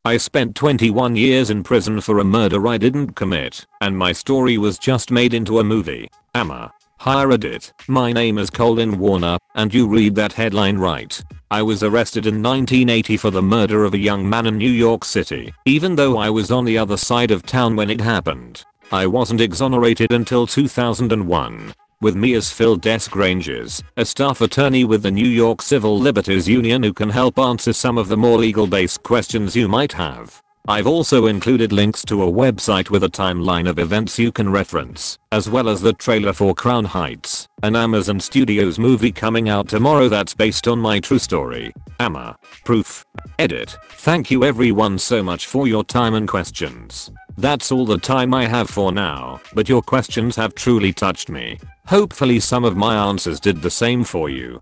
I spent 21 years in prison for a murder I didn't commit, and my story was just made into a movie. Amma. Hi Reddit, my name is Colin Warner, and you read that headline right. I was arrested in 1980 for the murder of a young man in New York City, even though I was on the other side of town when it happened. I wasn't exonerated until 2001. With me is Phil Desgranges, a staff attorney with the New York Civil Liberties Union who can help answer some of the more legal-based questions you might have. I've also included links to a website with a timeline of events you can reference, as well as the trailer for Crown Heights, an Amazon Studios movie coming out tomorrow that's based on my true story. Amma. Proof. Edit. Thank you everyone so much for your time and questions. That's all the time I have for now, but your questions have truly touched me. Hopefully some of my answers did the same for you.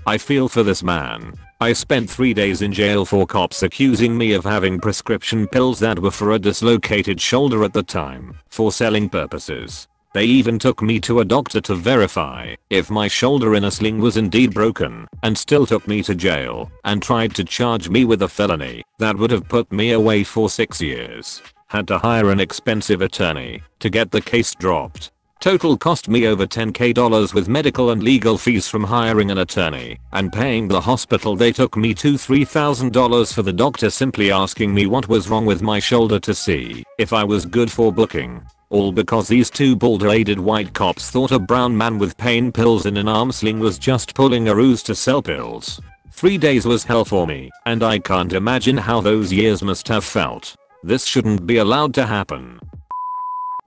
I feel for this man. I spent 3 days in jail for cops accusing me of having prescription pills that were for a dislocated shoulder at the time, for selling purposes. They even took me to a doctor to verify if my shoulder in a sling was indeed broken, and still took me to jail and tried to charge me with a felony that would have put me away for 6 years. Had to hire an expensive attorney to get the case dropped. Total cost me over $10,000 with medical and legal fees from hiring an attorney and paying the hospital. They took me to $3,000 for the doctor simply asking me what was wrong with my shoulder to see if I was good for booking. All because these two bald-headed white cops thought a brown man with pain pills in an arm sling was just pulling a ruse to sell pills. 3 days was hell for me, and I can't imagine how those years must have felt. This shouldn't be allowed to happen.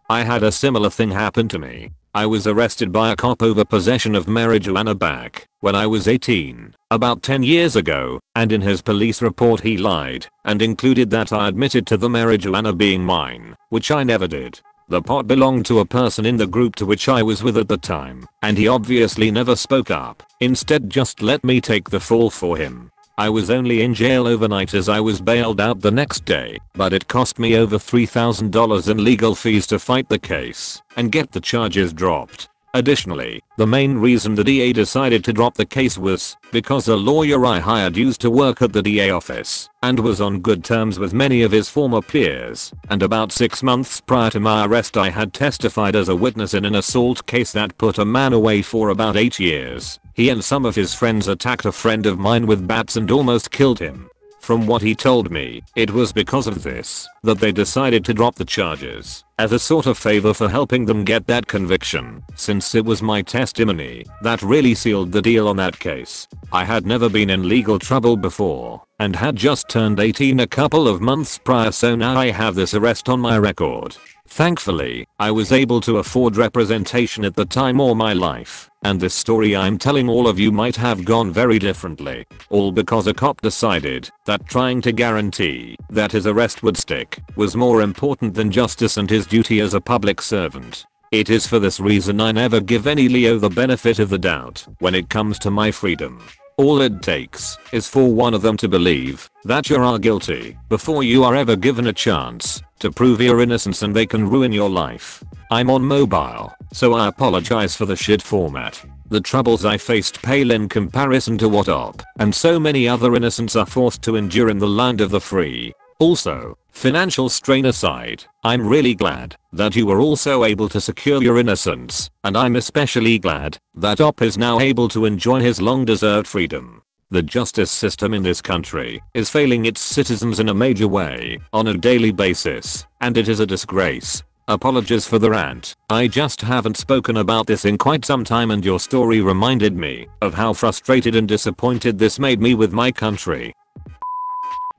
I had a similar thing happen to me. I was arrested by a cop over possession of marijuana back when I was 18, about 10 years ago, and in his police report he lied and included that I admitted to the marijuana being mine, which I never did. The pot belonged to a person in the group to which I was with at the time, and he obviously never spoke up, instead just let me take the fall for him. I was only in jail overnight as I was bailed out the next day, but it cost me over $3,000 in legal fees to fight the case and get the charges dropped. Additionally, the main reason the DA decided to drop the case was because the lawyer I hired used to work at the DA office and was on good terms with many of his former peers, and about 6 months prior to my arrest I had testified as a witness in an assault case that put a man away for about 8 years. He and some of his friends attacked a friend of mine with bats and almost killed him. From what he told me, it was because of this that they decided to drop the charges, as a sort of favor for helping them get that conviction, since it was my testimony that really sealed the deal on that case. I had never been in legal trouble before, and had just turned 18 a couple of months prior, so now I have this arrest on my record. Thankfully, I was able to afford representation at the time all my life, and this story I'm telling all of you might have gone very differently. All because a cop decided that trying to guarantee that his arrest would stick was more important than justice and his duty as a public servant. It is for this reason I never give any Leo the benefit of the doubt when it comes to my freedom. All it takes is for one of them to believe that you are guilty before you are ever given a chance to prove your innocence, and they can ruin your life. I'm on mobile, so I apologize for the shit format. The troubles I faced pale in comparison to what Op and so many other innocents are forced to endure in the land of the free. Also, financial strain aside, I'm really glad that you were also able to secure your innocence, and I'm especially glad that Op is now able to enjoy his long-deserved freedom. The justice system in this country is failing its citizens in a major way on a daily basis, and it is a disgrace. Apologies for the rant. I just haven't spoken about this in quite some time, and your story reminded me of how frustrated and disappointed this made me with my country.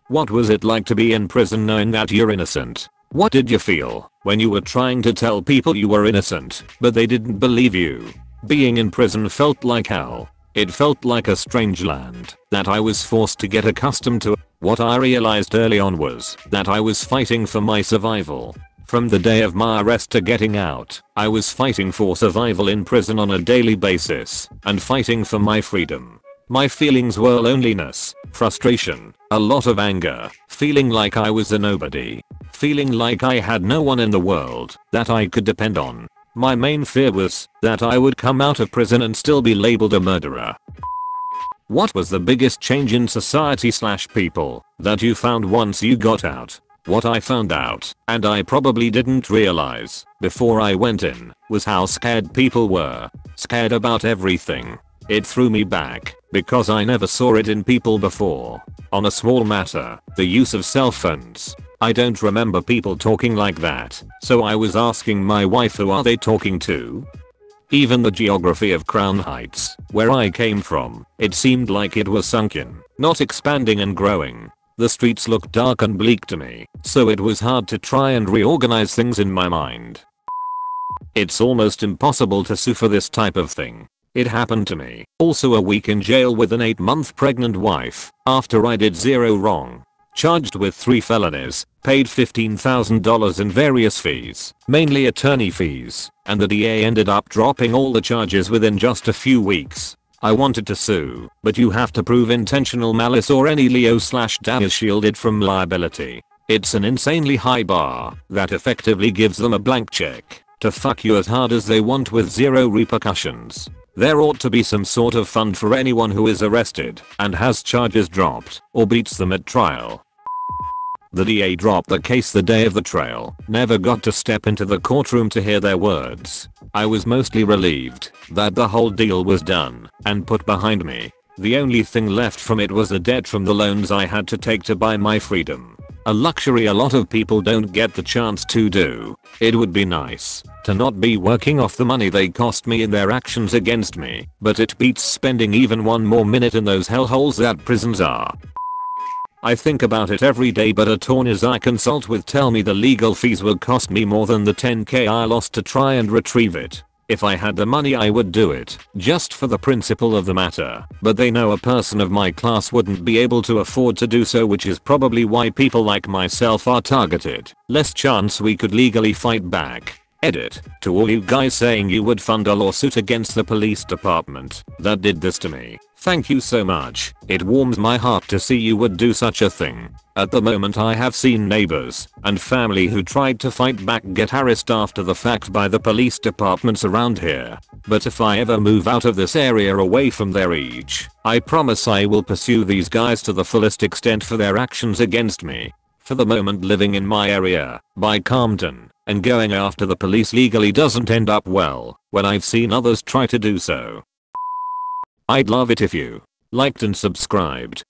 What was it like to be in prison knowing that you're innocent? What did you feel when you were trying to tell people you were innocent, but they didn't believe you? Being in prison felt like hell. It felt like a strange land that I was forced to get accustomed to. What I realized early on was that I was fighting for my survival. From the day of my arrest to getting out, I was fighting for survival in prison on a daily basis and fighting for my freedom. My feelings were loneliness, frustration, a lot of anger, feeling like I was a nobody, feeling like I had no one in the world that I could depend on. My main fear was that I would come out of prison and still be labeled a murderer. What was the biggest change in society / people that you found once you got out? What I found out, and I probably didn't realize before I went in, was how scared people were. Scared about everything. It threw me back, because I never saw it in people before. On a small matter, the use of cell phones. I don't remember people talking like that, so I was asking my wife, who are they talking to? Even the geography of Crown Heights, where I came from, it seemed like it was sunken, not expanding and growing. The streets looked dark and bleak to me, so it was hard to try and reorganize things in my mind. It's almost impossible to sue for this type of thing. It happened to me. Also a week in jail with an 8-month pregnant wife, after I did zero wrong. Charged with 3 felonies, paid $15,000 in various fees, mainly attorney fees, and the DA ended up dropping all the charges within just a few weeks. I wanted to sue, but you have to prove intentional malice or any Leo/Dad is shielded from liability. It's an insanely high bar that effectively gives them a blank check to fuck you as hard as they want with zero repercussions. There ought to be some sort of fund for anyone who is arrested and has charges dropped or beats them at trial. The DA dropped the case the day of the trial, never got to step into the courtroom to hear their words. I was mostly relieved that the whole deal was done and put behind me. The only thing left from it was the debt from the loans I had to take to buy my freedom. A luxury a lot of people don't get the chance to do. It would be nice to not be working off the money they cost me in their actions against me, but it beats spending even one more minute in those hellholes that prisons are. I think about it every day, but attorneys I consult with tell me the legal fees will cost me more than the $10,000 I lost to try and retrieve it. If I had the money I would do it, just for the principle of the matter, but they know a person of my class wouldn't be able to afford to do so, which is probably why people like myself are targeted. Less chance we could legally fight back. Edit. To all you guys saying you would fund a lawsuit against the police department that did this to me, thank you so much. It warms my heart to see you would do such a thing. At the moment I have seen neighbors and family who tried to fight back get harassed after the fact by the police departments around here. But if I ever move out of this area away from their reach, I promise I will pursue these guys to the fullest extent for their actions against me. For the moment, living in my area, by Compton, and going after the police legally doesn't end up well when I've seen others try to do so. I'd love it if you liked and subscribed.